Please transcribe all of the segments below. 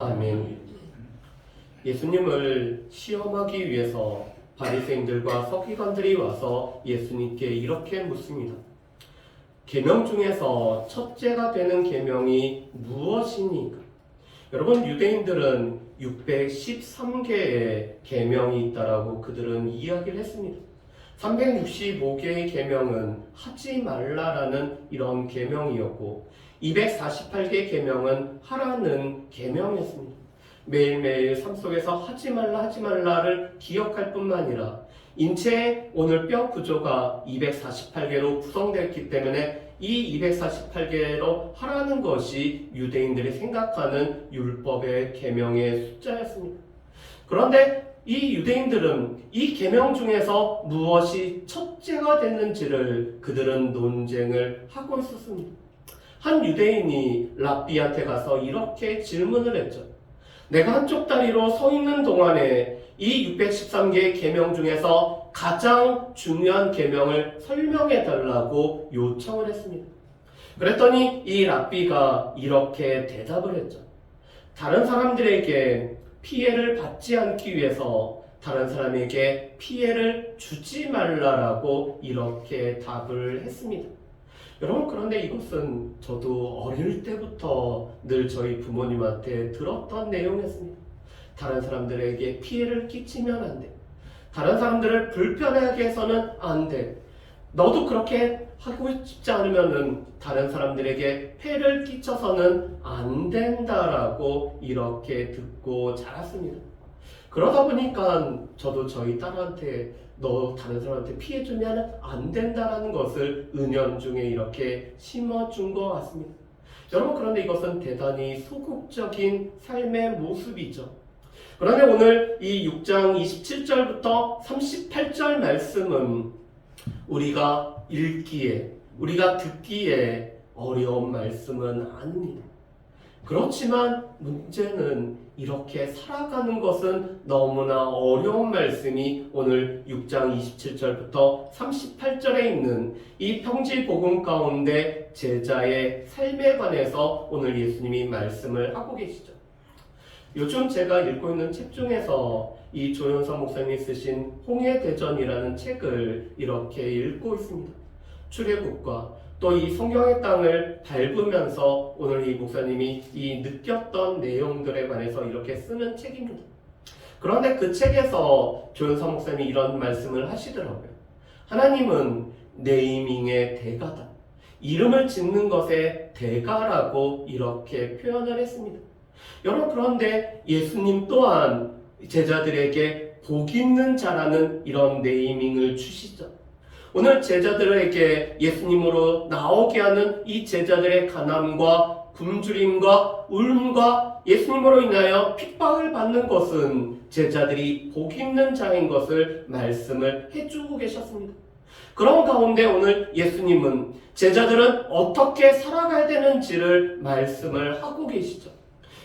아멘. 예수님을 시험하기 위해서 바리새인들과 서기관들이 와서 예수님께 이렇게 묻습니다. 계명 중에서 첫째가 되는 계명이 무엇이니까? 여러분, 유대인들은 613개의 계명이 있다라고 그들은 이야기를 했습니다. 365개의 계명은 하지 말라라는 이런 계명이었고 248개 계명은 하라는 계명이었습니다. 매일매일 삶 속에서 하지 말라를 기억할 뿐만 아니라 인체의 오늘 뼈 구조가 248개로 구성되었기 때문에 이 248개로 하라는 것이 유대인들이 생각하는 율법의 계명의 숫자였습니다. 그런데 이 유대인들은 이 계명 중에서 무엇이 첫째가 됐는지를 그들은 논쟁을 하고 있었습니다. 한 유대인이 랍비한테 가서 이렇게 질문을 했죠. 내가 한쪽 다리로 서 있는 동안에 이 613개의 계명 중에서 가장 중요한 계명을 설명해 달라고 요청을 했습니다. 그랬더니 이 랍비가 이렇게 대답을 했죠. 다른 사람들에게 피해를 받지 않기 위해서 다른 사람에게 피해를 주지 말라라고 이렇게 답을 했습니다. 여러분, 그런데 이것은 저도 어릴 때부터 늘 저희 부모님한테 들었던 내용이었습니다. 다른 사람들에게 피해를 끼치면 안 돼. 다른 사람들을 불편하게 해서는 안 돼. 너도 그렇게 하고 싶지 않으면은 다른 사람들에게 폐를 끼쳐서는 안 된다라고 이렇게 듣고 자랐습니다. 그러다 보니까 저도 저희 딸한테 너 다른 사람한테 피해 주면 안 된다라는 것을 은연중에 이렇게 심어준 것 같습니다. 여러분, 그런데 이것은 대단히 소극적인 삶의 모습이죠. 그런데 오늘 이 6장 27절부터 38절 말씀은 우리가 읽기에, 우리가 듣기에 어려운 말씀은 아닙니다. 그렇지만 문제는 이렇게 살아가는 것은 너무나 어려운 말씀이 오늘 6장 27절부터 38절에 있는 이 평지 복음 가운데 제자의 삶에 관해서 오늘 예수님이 말씀을 하고 계시죠. 요즘 제가 읽고 있는 책 중에서 이 조현선 목사님이 쓰신 홍해대전이라는 책을 이렇게 읽고 있습니다. 출애굽과 또 이 성경의 땅을 밟으면서 오늘 이 목사님이 이 느꼈던 내용들에 관해서 이렇게 쓰는 책입니다. 그런데 그 책에서 조현선 목사님이 이런 말씀을 하시더라고요. 하나님은 네이밍의 대가다. 이름을 짓는 것의 대가라고 이렇게 표현을 했습니다. 여러분, 그런데 예수님 또한 제자들에게 복 있는 자라는 이런 네이밍을 주시죠. 오늘 제자들에게 예수님으로 나오게 하는 이 제자들의 가난과 굶주림과 울음과 예수님으로 인하여 핍박을 받는 것은 제자들이 복 있는 자인 것을 말씀을 해주고 계셨습니다. 그런 가운데 오늘 예수님은 제자들은 어떻게 살아가야 되는지를 말씀을 하고 계시죠.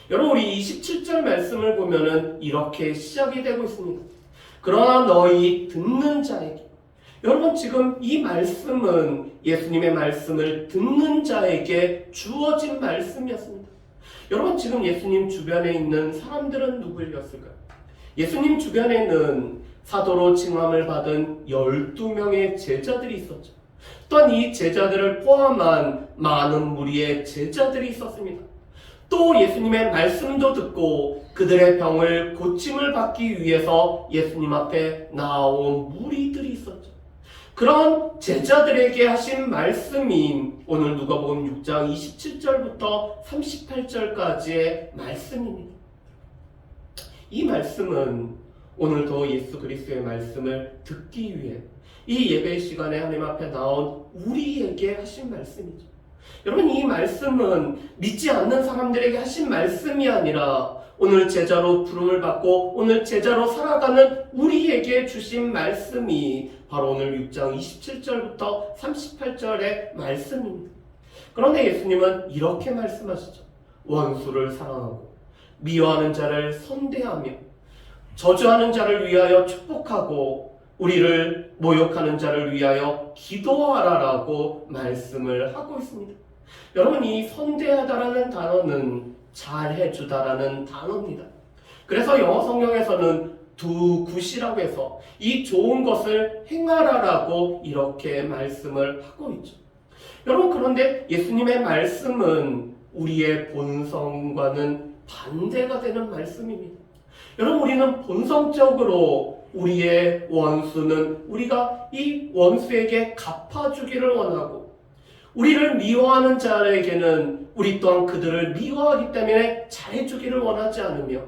여러분, 우리 27절 말씀을 보면은 이렇게 시작이 되고 있습니다. 그러나 너희 듣는 자에게, 여러분, 지금 이 말씀은 예수님의 말씀을 듣는 자에게 주어진 말씀이었습니다. 여러분, 지금 예수님 주변에 있는 사람들은 누구였을까요? 예수님 주변에는 사도로 칭함을 받은 12명의 제자들이 있었죠. 또한 이 제자들을 포함한 많은 무리의 제자들이 있었습니다. 또 예수님의 말씀도 듣고 그들의 병을 고침을 받기 위해서 예수님 앞에 나온 무리들이 있었죠. 그런 제자들에게 하신 말씀이 오늘 누가복음 6장 27절부터 38절까지의 말씀입니다. 이 말씀은 오늘도 예수 그리스도의 말씀을 듣기 위해 이 예배 시간에 하나님 앞에 나온 우리에게 하신 말씀이죠. 여러분, 이 말씀은 믿지 않는 사람들에게 하신 말씀이 아니라 오늘 제자로 부름을 받고 오늘 제자로 살아가는 우리에게 주신 말씀이 바로 오늘 6장 27절부터 38절의 말씀입니다. 그런데 예수님은 이렇게 말씀하시죠. 원수를 사랑하고 미워하는 자를 선대하며 저주하는 자를 위하여 축복하고 우리를 모욕하는 자를 위하여 기도하라라고 말씀을 하고 있습니다. 여러분, 이 선대하다라는 단어는 잘해주다라는 단어입니다. 그래서 영어 성경에서는 do good이라고 해서 이 좋은 것을 행하라라고 이렇게 말씀을 하고 있죠. 여러분, 그런데 예수님의 말씀은 우리의 본성과는 반대가 되는 말씀입니다. 여러분, 우리는 본성적으로 우리의 원수는 우리가 이 원수에게 갚아주기를 원하고, 우리를 미워하는 자에게는 우리 또한 그들을 미워하기 때문에 잘해주기를 원하지 않으며,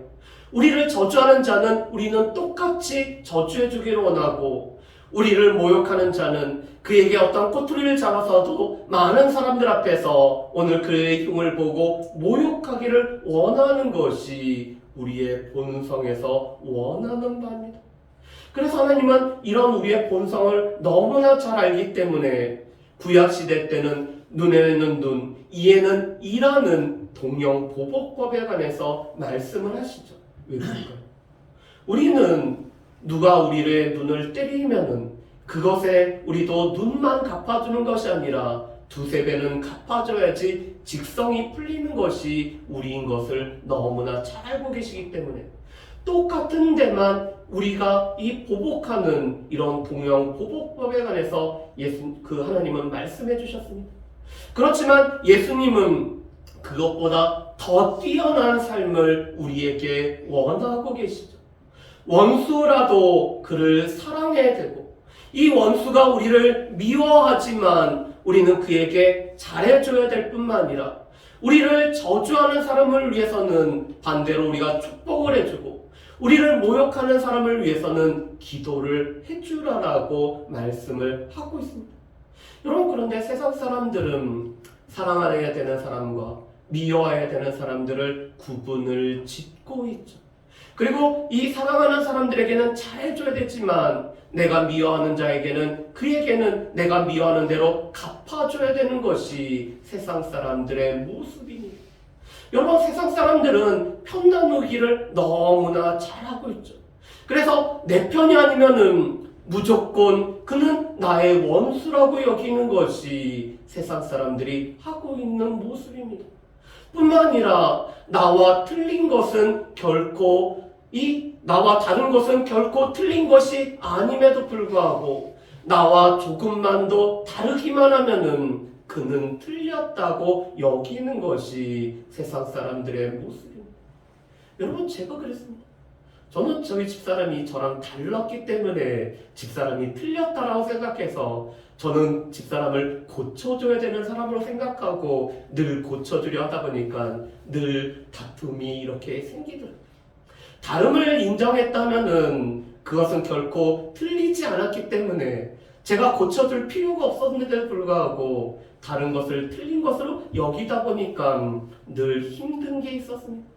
우리를 저주하는 자는 우리는 똑같이 저주해주기를 원하고, 우리를 모욕하는 자는 그에게 어떤 꼬투리를 잡아서도 많은 사람들 앞에서 오늘 그의 흉을 보고 모욕하기를 원하는 것이 우리의 본성에서 원하는 바입니다. 그래서 하나님은 이런 우리의 본성을 너무나 잘 알기 때문에 구약시대 때는 눈에는 눈, 이에는 이라는 동령보복법에 관해서 말씀을 하시죠. 왜 그럴까요? 우리는 누가 우리의 눈을 때리면은 그것에 우리도 눈만 갚아주는 것이 아니라 두세 배는 갚아줘야지 직성이 풀리는 것이 우리인 것을 너무나 잘 알고 계시기 때문에 똑같은 데만 우리가 이 보복하는 이런 동형 보복법에 관해서 하나님은 말씀해 주셨습니다. 그렇지만 예수님은 그것보다 더 뛰어난 삶을 우리에게 원하고 계시죠. 원수라도 그를 사랑해야 되고, 이 원수가 우리를 미워하지만 우리는 그에게 잘해줘야 될 뿐만 아니라, 우리를 저주하는 사람을 위해서는 반대로 우리가 축복을 해주고, 우리를 모욕하는 사람을 위해서는 기도를 해주라라고 말씀을 하고 있습니다. 여러분, 그런데 세상 사람들은 사랑해야 되는 사람과 미워해야 되는 사람들을 구분을 짓고 있죠. 그리고 이 사랑하는 사람들에게는 잘해줘야 되지만 내가 미워하는 자에게는 그에게는 내가 미워하는 대로 갚아줘야 되는 것이 세상 사람들의 모습입니다. 여러분, 세상 사람들은 편 나누기를 너무나 잘하고 있죠. 그래서 내 편이 아니면은 무조건 그는 나의 원수라고 여기는 것이 세상 사람들이 하고 있는 모습입니다. 뿐만 아니라 나와 틀린 것은 결코 나와 다른 것은 결코 틀린 것이 아님에도 불구하고 나와 조금만도 다르기만 하면은 그는 틀렸다고 여기는 것이 세상 사람들의 모습입니다. 여러분, 제가 그랬습니다. 저는 저희 집사람이 저랑 달랐기 때문에 집사람이 틀렸다라고 생각해서 저는 집사람을 고쳐줘야 되는 사람으로 생각하고 늘 고쳐주려 하다 보니까 늘 다툼이 이렇게 생기더라고요. 다름을 인정했다면은 그것은 결코 틀리지 않았기 때문에 제가 고쳐줄 필요가 없었는데도 불구하고 다른 것을 틀린 것으로 여기다 보니까 늘 힘든 게 있었습니다.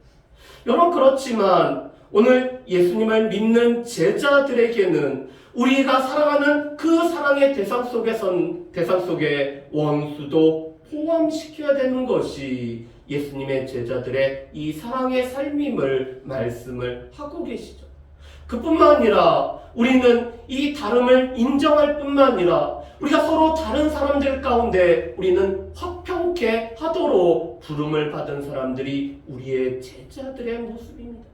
여러분, 그렇지만 오늘 예수님을 믿는 제자들에게는 우리가 사랑하는 그 사랑의 대상 속에 원수도 포함시켜야 되는 것이 예수님의 제자들의 이 사랑의 삶임을 말씀을 하고 계시죠. 그뿐만 아니라 우리는 이 다름을 인정할 뿐만 아니라 우리가 서로 다른 사람들 가운데 우리는 화평케 하도록 부름을 받은 사람들이 우리의 제자들의 모습입니다.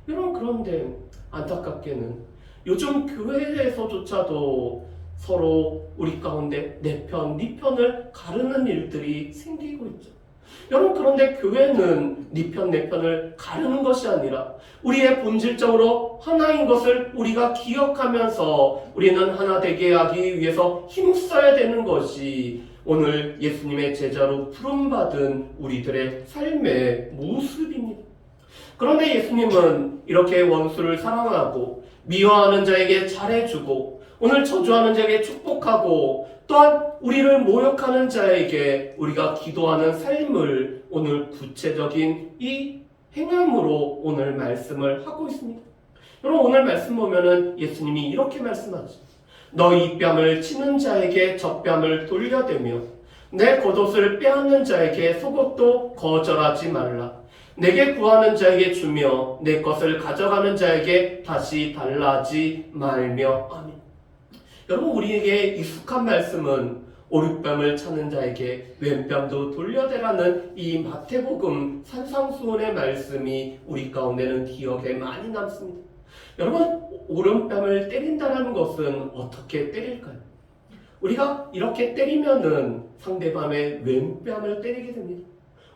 여러분, 그런데 안타깝게는 요즘 교회에서조차도 서로 우리 가운데 내 편, 네 편을 가르는 일들이 생기고 있죠. 여러분, 그런데 교회는 네 편, 내 편을 가르는 것이 아니라 우리의 본질적으로 하나인 것을 우리가 기억하면서 우리는 하나 되게 하기 위해서 힘써야 되는 것이 오늘 예수님의 제자로 부름받은 우리들의 삶의 모습입니다. 그런데 예수님은 이렇게 원수를 사랑하고 미워하는 자에게 잘해주고 오늘 저주하는 자에게 축복하고 또한 우리를 모욕하는 자에게 우리가 기도하는 삶을 오늘 구체적인 이 행함으로 오늘 말씀을 하고 있습니다. 여러분, 오늘 말씀 보면은 예수님이 이렇게 말씀하죠. 너희 뺨을 치는 자에게 젖뺨을 돌려대며 내 겉옷을 빼앗는 자에게 속옷도 거절하지 말라. 내게 구하는 자에게 주며 내 것을 가져가는 자에게 다시 달라하지 말며. 아멘. 여러분, 우리에게 익숙한 말씀은 오른뺨을 찾는 자에게 왼뺨도 돌려대라는 이 마태복음 산상수훈의 말씀이 우리 가운데는 기억에 많이 남습니다. 여러분, 오른뺨을 때린다는 것은 어떻게 때릴까요? 우리가 이렇게 때리면은 상대방의 왼뺨을 때리게 됩니다.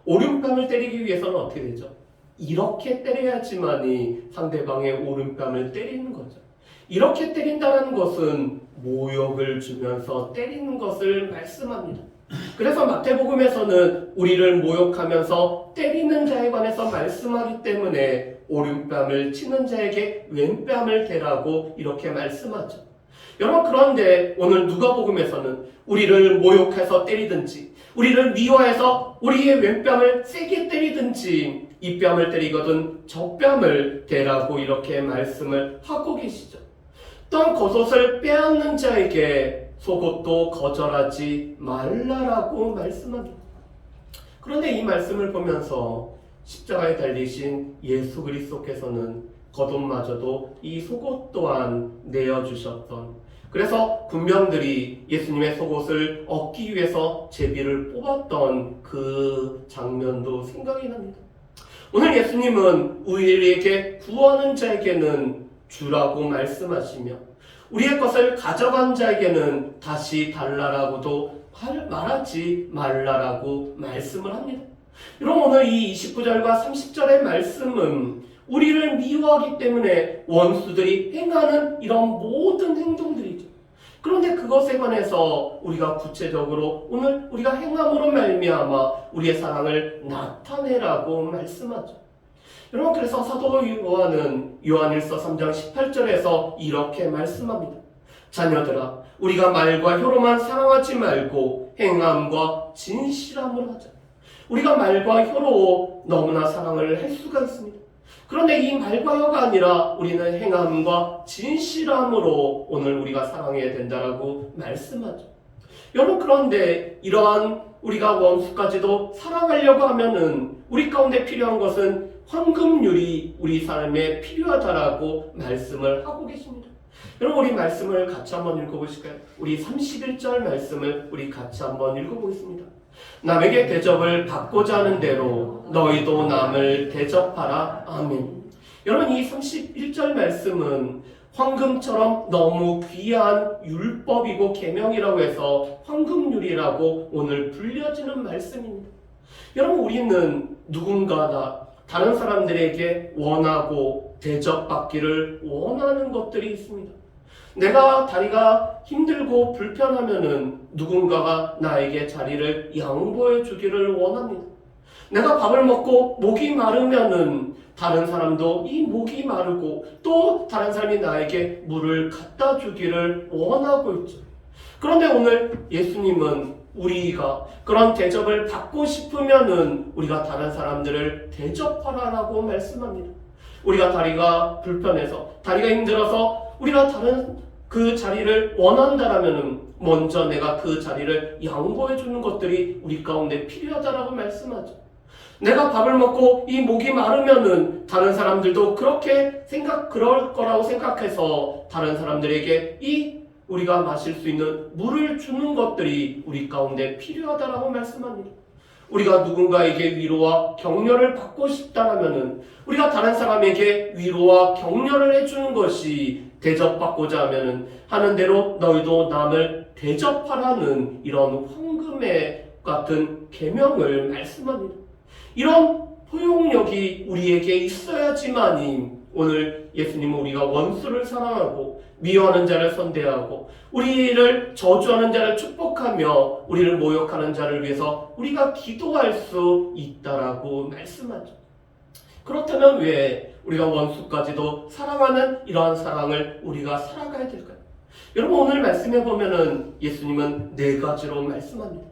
오른뺨을 때리기 위해서는 어떻게 되죠? 이렇게 때려야지만이 상대방의 오른뺨을 때리는 거죠. 이렇게 때린다는 것은 모욕을 주면서 때리는 것을 말씀합니다. 그래서 마태복음에서는 우리를 모욕하면서 때리는 자에 관해서 말씀하기 때문에 오른뺨을 치는 자에게 왼뺨을 대라고 이렇게 말씀하죠. 여러분, 그런데 오늘 누가복음에서는 우리를 모욕해서 때리든지 우리를 미워해서 우리의 왼뺨을 세게 때리든지 이 뺨을 때리거든 저 뺨을 대라고 이렇게 말씀을 하고 계시죠. 또한 겉옷을 빼앗는 자에게 속옷도 거절하지 말라라고 말씀합니다. 그런데 이 말씀을 보면서 십자가에 달리신 예수 그리스도께서는 겉옷마저도 이 속옷 또한 내어주셨던, 그래서 군병들이 예수님의 속옷을 얻기 위해서 제비를 뽑았던 그 장면도 생각이 납니다. 오늘 예수님은 우리에게 구하는 자에게는 주라고 말씀하시며 우리의 것을 가져간 자에게는 다시 달라라고도 말하지 말라라고 말씀을 합니다. 여러분, 오늘 이 29절과 30절의 말씀은 우리를 미워하기 때문에 원수들이 행하는 이런 모든 행동들이죠. 그런데 그것에 관해서 우리가 구체적으로 오늘 우리가 행함으로 말미암아 우리의 사랑을 나타내라고 말씀하죠. 여러분, 그래서 사도 요한은 요한일서 3장 18절에서 이렇게 말씀합니다. 자녀들아, 우리가 말과 혀로만 사랑하지 말고 행함과 진실함으로 하자. 우리가 말과 혀로 너무나 사랑을 할 수가 있습니다. 그런데 이 말과 혀가 아니라 우리는 행함과 진실함으로 오늘 우리가 사랑해야 된다라고 말씀하죠. 여러분, 그런데 이러한 우리가 원수까지도 사랑하려고 하면은 우리 가운데 필요한 것은 황금률이 우리 삶에 필요하다라고 말씀을 하고 계십니다. 여러분, 우리 말씀을 같이 한번 읽어보실까요? 우리 31절 말씀을 우리 같이 한번 읽어보겠습니다. 남에게 대접을 받고자 하는 대로 너희도 남을 대접하라. 아멘. 여러분, 이 31절 말씀은 황금처럼 너무 귀한 율법이고 계명이라고 해서 황금률이라고 오늘 불려지는 말씀입니다. 여러분, 우리는 누군가나 다른 사람들에게 원하고 대접받기를 원하는 것들이 있습니다. 내가 다리가 힘들고 불편하면은 누군가가 나에게 자리를 양보해 주기를 원합니다. 내가 밥을 먹고 목이 마르면은 다른 사람도 이 목이 마르고 또 다른 사람이 나에게 물을 갖다 주기를 원하고 있죠. 그런데 오늘 예수님은 우리가 그런 대접을 받고 싶으면은 우리가 다른 사람들을 대접하라라고 말씀합니다. 우리가 다리가 불편해서, 다리가 힘들어서 우리가 다른 그 자리를 원한다라면은 먼저 내가 그 자리를 양보해 주는 것들이 우리 가운데 필요하다라고 말씀하죠. 내가 밥을 먹고 이 목이 마르면은 다른 사람들도 그럴 거라고 생각해서 다른 사람들에게 이 우리가 마실 수 있는 물을 주는 것들이 우리 가운데 필요하다라고 말씀합니다. 우리가 누군가에게 위로와 격려를 받고 싶다라면은 우리가 다른 사람에게 위로와 격려를 해주는 것이 대접받고자 하면은 하는 대로 너희도 남을 대접하라는 이런 황금의 같은 계명을 말씀합니다. 이런 포용력이 우리에게 있어야지만이 오늘 예수님은 우리가 원수를 사랑하고 미워하는 자를 선대하고 우리를 저주하는 자를 축복하며 우리를 모욕하는 자를 위해서 우리가 기도할 수 있다라고 말씀하죠. 그렇다면 왜 우리가 원수까지도 사랑하는 이러한 사랑을 우리가 살아가야 될까요? 여러분, 오늘 말씀해 보면은 예수님은 4가지로 말씀합니다.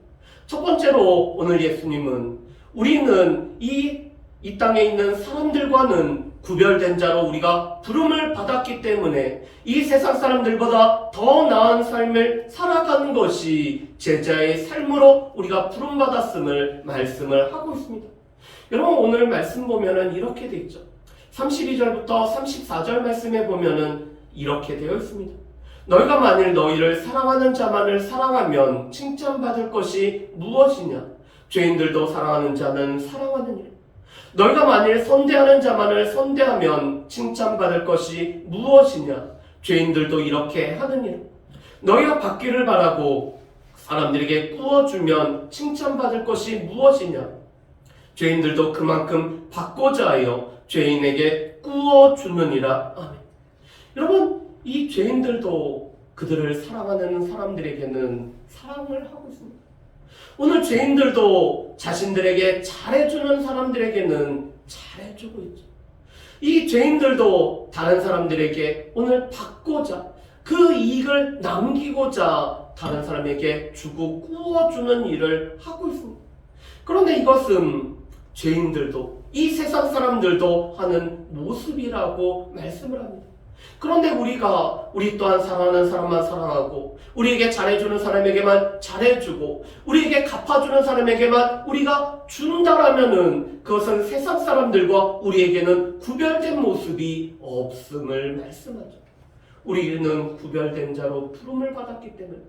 첫 번째로 오늘 예수님은 우리는 이 땅에 있는 사람들과는 구별된 자로 우리가 부름을 받았기 때문에 이 세상 사람들보다 더 나은 삶을 살아가는 것이 제자의 삶으로 우리가 부름받았음을 말씀을 하고 있습니다. 여러분, 오늘 말씀 보면은 이렇게 되어 있죠. 32절부터 34절 말씀에 보면은 이렇게 되어 있습니다. 너희가 만일 너희를 사랑하는 자만을 사랑하면 칭찬받을 것이 무엇이냐? 죄인들도 사랑하는 자는 사랑하느니라. 너희가 만일 선대하는 자만을 선대하면 칭찬받을 것이 무엇이냐? 죄인들도 이렇게 하느니라. 너희가 받기를 바라고 사람들에게 꾸어주면 칭찬받을 것이 무엇이냐? 죄인들도 그만큼 받고자 하여 죄인에게 꾸어주느니라. 아멘. 여러분, 이 죄인들도 그들을 사랑하는 사람들에게는 사랑을 하고 있습니다. 오늘 죄인들도 자신들에게 잘해주는 사람들에게는 잘해주고 있죠. 이 죄인들도 다른 사람들에게 오늘 받고자, 그 이익을 남기고자 다른 사람에게 주고 꾸어주는 일을 하고 있습니다. 그런데 이것은 죄인들도, 이 세상 사람들도 하는 모습이라고 말씀을 합니다. 그런데 우리 또한 사랑하는 사람만 사랑하고, 우리에게 잘해주는 사람에게만 잘해주고, 우리에게 갚아주는 사람에게만 우리가 준다라면은 그것은 세상 사람들과 우리에게는 구별된 모습이 없음을 말씀하죠. 우리는 구별된 자로 부름을 받았기 때문에,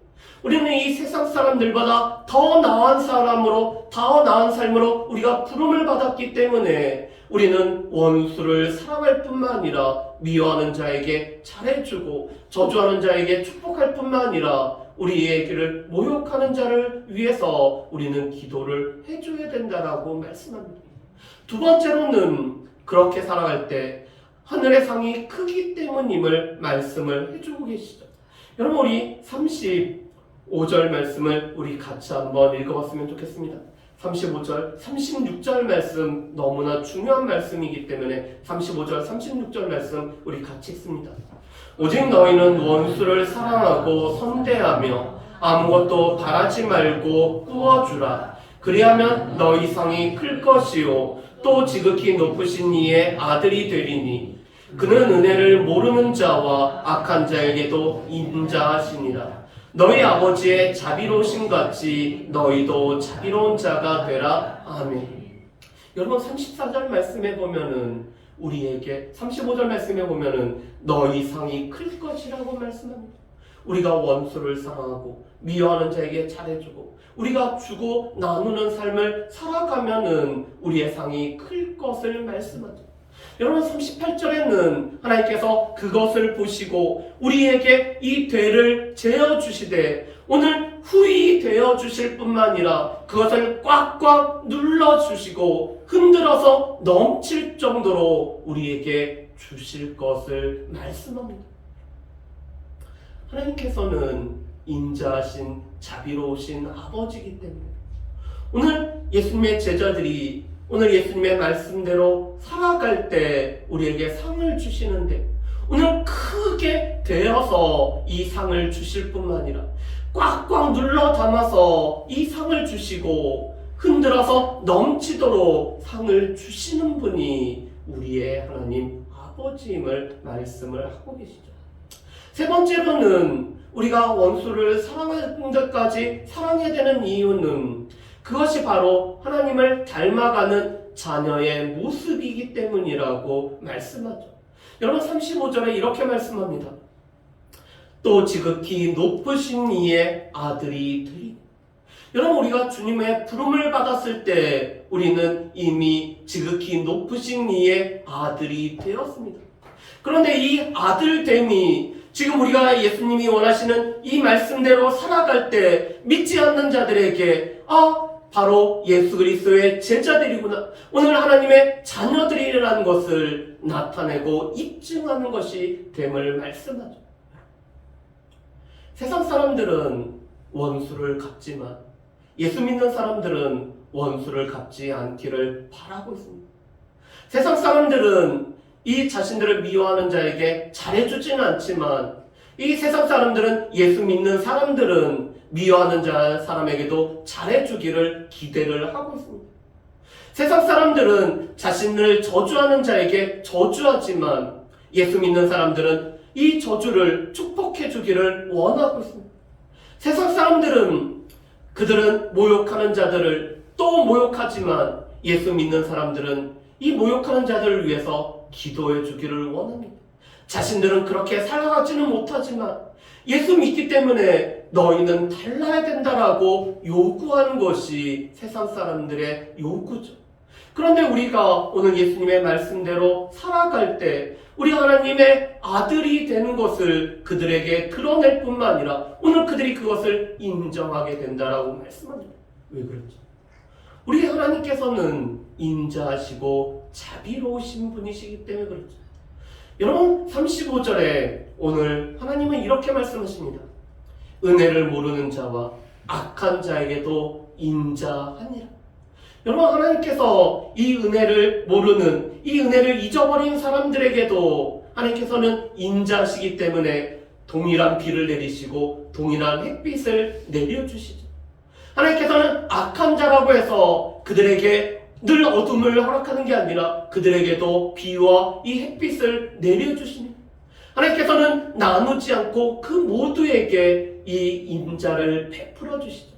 우리는 이 세상 사람들보다 더 나은 사람으로, 더 나은 삶으로 우리가 부름을 받았기 때문에 우리는 원수를 사랑할 뿐만 아니라 미워하는 자에게 잘해주고 저주하는 자에게 축복할 뿐만 아니라 우리에게를 모욕하는 자를 위해서 우리는 기도를 해줘야 된다라고 말씀합니다. 두 번째로는 그렇게 살아갈 때 하늘의 상이 크기 때문임을 말씀을 해주고 계시죠. 여러분, 우리 35절 말씀을 우리 같이 한번 읽어봤으면 좋겠습니다. 35절, 36절 말씀 너무나 중요한 말씀이기 때문에 35절, 36절 말씀 우리 같이 읽습니다. 오직 너희는 원수를 사랑하고 선대하며 아무것도 바라지 말고 꾸어주라. 그리하면 너희 상이 클 것이요 또 지극히 높으신 이의 아들이 되리니 그는 은혜를 모르는 자와 악한 자에게도 인자하시니라. 너희 아버지의 자비로우심 같이 너희도 자비로운 자가 되라. 아멘. 여러분, 34절 말씀에 보면은 우리에게 35절 말씀에 보면은 너희 상이 클 것이라고 말씀합니다. 우리가 원수를 사랑하고 미워하는 자에게 잘해주고 우리가 주고 나누는 삶을 살아가면은 우리의 상이 클 것을 말씀하죠. 여러분, 38절에는 하나님께서 그것을 보시고 우리에게 이 되를 재어주시되 오늘 후히 되어주실 뿐만 아니라 그것을 꽉꽉 눌러주시고 흔들어서 넘칠 정도로 우리에게 주실 것을 말씀합니다. 하나님께서는 인자하신 자비로우신 아버지이기 때문에 오늘 예수님의 제자들이 오늘 예수님의 말씀대로 살아갈 때 우리에게 상을 주시는데 오늘 크게 되어서 이 상을 주실 뿐만 아니라 꽉꽉 눌러 담아서 이 상을 주시고 흔들어서 넘치도록 상을 주시는 분이 우리의 하나님 아버지임을 말씀을 하고 계시죠. 세 번째로는 우리가 원수를 사랑하는 데까지 사랑해야 되는 이유는 그것이 바로 하나님을 닮아가는 자녀의 모습이기 때문이라고 말씀하죠. 여러분, 35절에 이렇게 말씀합니다. 또 지극히 높으신 이의 아들이 되리. 여러분, 우리가 주님의 부름을 받았을 때 우리는 이미 지극히 높으신 이의 아들이 되었습니다. 그런데 이 아들됨이 지금 우리가 예수님이 원하시는 이 말씀대로 살아갈 때 믿지 않는 자들에게 바로 예수 그리스도의 제자들이구나, 오늘 하나님의 자녀들이라는 것을 나타내고 입증하는 것이 됨을 말씀하죠. 세상 사람들은 원수를 갚지만 예수 믿는 사람들은 원수를 갚지 않기를 바라고 있습니다. 세상 사람들은 이 자신들을 미워하는 자에게 잘해주지는 않지만 이 세상 사람들은 예수 믿는 사람들은 미워하는 사람에게도 잘해주기를 기대를 하고 있습니다. 세상 사람들은 자신을 저주하는 자에게 저주하지만 예수 믿는 사람들은 이 저주를 축복해주기를 원하고 있습니다. 세상 사람들은 그들은 모욕하는 자들을 또 모욕하지만 예수 믿는 사람들은 이 모욕하는 자들을 위해서 기도해주기를 원합니다. 자신들은 그렇게 살아가지는 못하지만 예수 믿기 때문에 너희는 달라야 된다라고 요구하는 것이 세상 사람들의 요구죠. 그런데 우리가 오늘 예수님의 말씀대로 살아갈 때 우리가 하나님의 아들이 되는 것을 그들에게 드러낼 뿐만 아니라 오늘 그들이 그것을 인정하게 된다라고 말씀합니다. 왜 그렇죠? 우리 하나님께서는 인자하시고 자비로우신 분이시기 때문에 그렇죠. 여러분 35절에 오늘 하나님은 이렇게 말씀하십니다. 은혜를 모르는 자와 악한 자에게도 인자하니라. 여러분 하나님께서 이 은혜를 모르는, 이 은혜를 잊어버린 사람들에게도 하나님께서는 인자하시기 때문에 동일한 비를 내리시고 동일한 햇빛을 내려주시죠. 하나님께서는 악한 자라고 해서 그들에게 늘 어둠을 허락하는 게 아니라 그들에게도 비와 이 햇빛을 내려주십니다. 하나님께서는 나누지 않고 그 모두에게 이 인자를 베풀어 주시죠.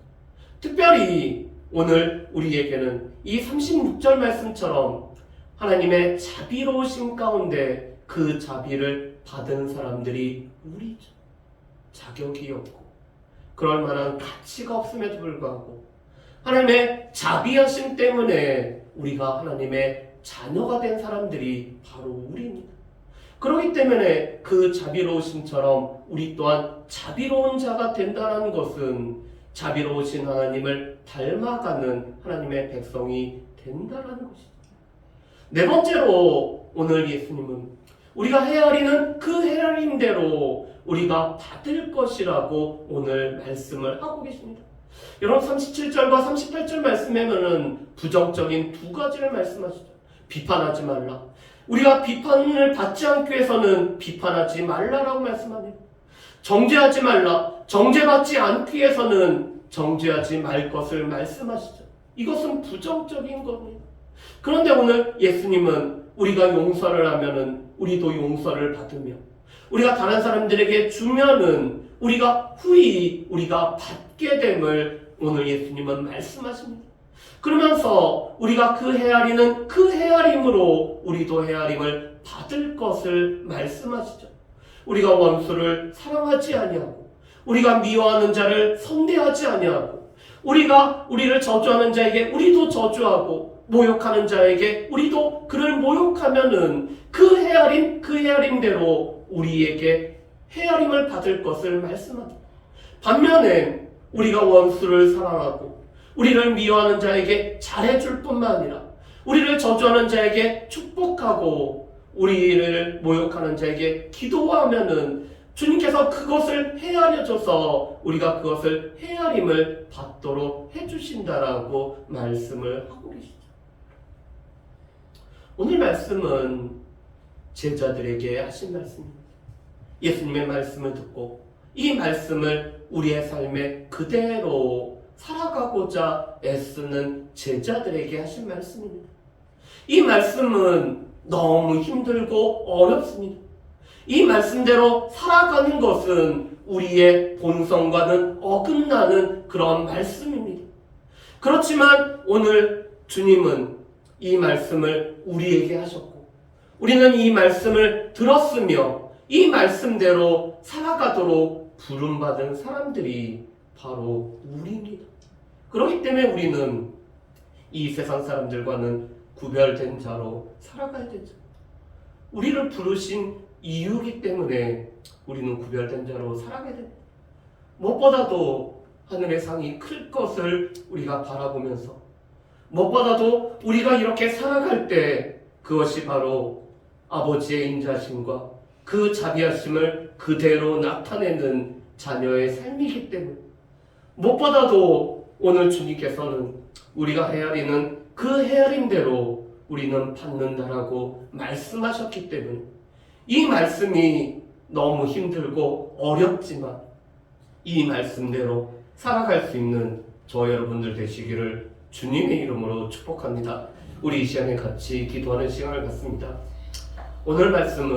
특별히 오늘 우리에게는 이 36절 말씀처럼 하나님의 자비로우심 가운데 그 자비를 받은 사람들이 우리죠. 자격이 없고 그럴 만한 가치가 없음에도 불구하고 하나님의 자비하심 때문에 우리가 하나님의 자녀가 된 사람들이 바로 우리입니다. 그렇기 때문에 그 자비로우심처럼 우리 또한 자비로운 자가 된다는 것은 자비로우신 하나님을 닮아가는 하나님의 백성이 된다는 것이죠. 네 번째로 오늘 예수님은 우리가 헤아리는 그 헤아림대로 우리가 받을 것이라고 오늘 말씀을 하고 계십니다. 여러분 37절과 38절 말씀에는 부정적인 두 가지를 말씀하시죠. 비판하지 말라. 우리가 비판을 받지 않기 위해서는 비판하지 말라라고 말씀합니다. 정죄하지 말라. 정죄받지 않기 위해서는 정죄하지 말 것을 말씀하시죠. 이것은 부정적인 겁니다. 그런데 오늘 예수님은 우리가 용서를 하면은 우리도 용서를 받으며 우리가 다른 사람들에게 주면은 우리가 후히 우리가 받게 됨을 오늘 예수님은 말씀하십니다. 그러면서 우리가 그 헤아리는 그 헤아림으로 우리도 헤아림을 받을 것을 말씀하시죠. 우리가 원수를 사랑하지 아니하고 우리가 미워하는 자를 선대하지 아니하고 우리가 우리를 저주하는 자에게 우리도 저주하고 모욕하는 자에게 우리도 그를 모욕하면은 그 헤아림대로 우리에게 헤아림을 받을 것을 말씀합니다. 반면에 우리가 원수를 사랑하고 우리를 미워하는 자에게 잘해줄 뿐만 아니라 우리를 저주하는 자에게 축복하고 우리를 모욕하는 자에게 기도하면은 주님께서 그것을 헤아려줘서 우리가 그것을 헤아림을 받도록 해주신다라고 말씀을 하고 계시죠. 오늘 말씀은 제자들에게 하신 말씀입니다. 예수님의 말씀을 듣고 이 말씀을 우리의 삶에 그대로 살아가고자 애쓰는 제자들에게 하신 말씀입니다. 이 말씀은 너무 힘들고 어렵습니다. 이 말씀대로 살아가는 것은 우리의 본성과는 어긋나는 그런 말씀입니다. 그렇지만 오늘 주님은 이 말씀을 우리에게 하셨고 우리는 이 말씀을 들었으며 이 말씀대로 살아가도록 부름받은 사람들이 바로 우리입니다. 그렇기 때문에 우리는 이 세상 사람들과는 구별된 자로 살아가야 되죠. 우리를 부르신 이유이기 때문에 우리는 구별된 자로 살아가야 됩니다. 무엇보다도 하늘의 상이 클 것을 우리가 바라보면서 무엇보다도 우리가 이렇게 살아갈 때 그것이 바로 아버지의 인자심과 그 자비하심을 그대로 나타내는 자녀의 삶이기 때문에 무엇보다도 오늘 주님께서는 우리가 헤아리는 그 헤아림대로 우리는 받는다라고 말씀하셨기 때문에 이 말씀이 너무 힘들고 어렵지만 이 말씀대로 살아갈 수 있는 저 여러분들 되시기를 주님의 이름으로 축복합니다. 우리 이 시간에 같이 기도하는 시간을 갖습니다. 오늘 말씀은